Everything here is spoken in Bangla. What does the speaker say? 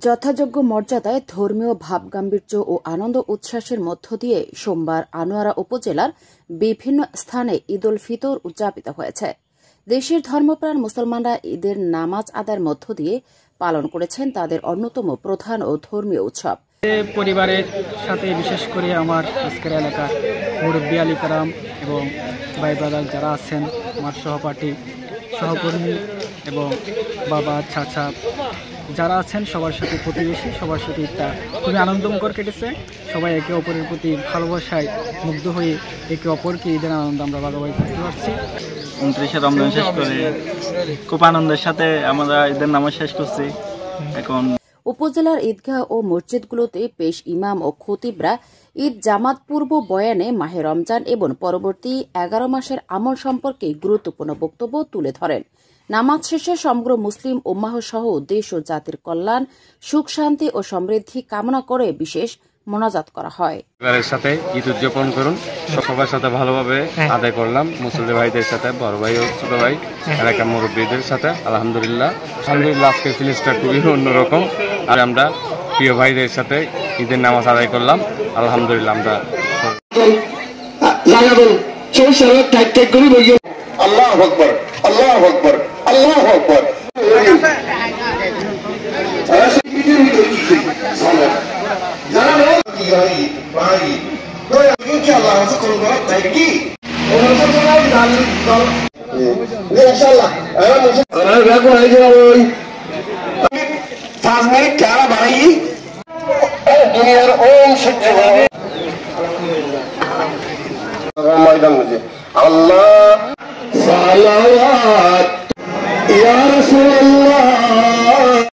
যথাযোগ্য মর্যাদায় ধর্মীয় ভাবগাম্ভীর্য ও আনন্দ উচ্ছ্বাসের মধ্য দিয়ে সোমবার আনোয়ারা উপজেলার বিভিন্ন স্থানে ঈদ উল ফিতর উদযাপিত হয়েছে। দেশের ধর্মপ্রাণ মুসলমানরা ঈদের নামাজ আদায়ের মধ্য দিয়ে পালন করেছেন তাদের অন্যতম প্রধান ও ধর্মীয় উৎসব। পরিবারের সাথে বিশেষ করে আমার আজকের এলাকার মুরব্বী আলী কারাম এবং ভাই ব্রাদার যারা আছেন, আমার সহপাঠী সহকর্মী এবং বাবা চাচা যারা আছেন, সবার সাথে প্রতিবেশী সবার সাথে একটা খুবই আনন্দমুখর কেটেছে। সবাই একে অপরের প্রতি ভালোবাসায় মুগ্ধ হয়ে একে অপরকে ঈদের আনন্দ আমরা ভাগাভাগি করতে পারছি। 29শে রমজান শেষ করে খুব আনন্দের সাথে আমরা ঈদের নামাজ শেষ করছি। এখন উপজেলার ঈদগাহ ও মসজিদগুলোতে পেশ ইমাম ও খতিবরা ঈদ জামাত পূর্ব বয়ানে মাহে রমজান এবং পরবর্তী 11 মাসের আমল সম্পর্কে গুরুত্বপূর্ণ বক্তব্য তুলে ধরেন। নামাজ শেষে সমগ্র মুসলিম উম্মাহ সহ দেশ ও জাতির কল্যাণ, সুখ শান্তি ও সমৃদ্ধি কামনা করে বিশেষ মোনাজাত করা হয়। পরিবারের সাথে ঈদ উদযাপন করুন, সবার সাথে ভালোভাবে আদায় করলাম, মুসলিম ভাইদের সাথে, বড় ভাই ও ছোট ভাই, এলাকার মুরব্বীদের সাথে। আলহামদুলিল্লাহ আজকের ফিলিংসটা খুবই অন্যরকম। আর আমরা প্রিয় ভাইদের সাথে ঈদের নামাজ আদায় করলাম। আলহামদুলিল্লাহ আমরা আল্লাহু আকবার, আল্লাহু আকবার, আল্লাহু আকবার। আল্লাহ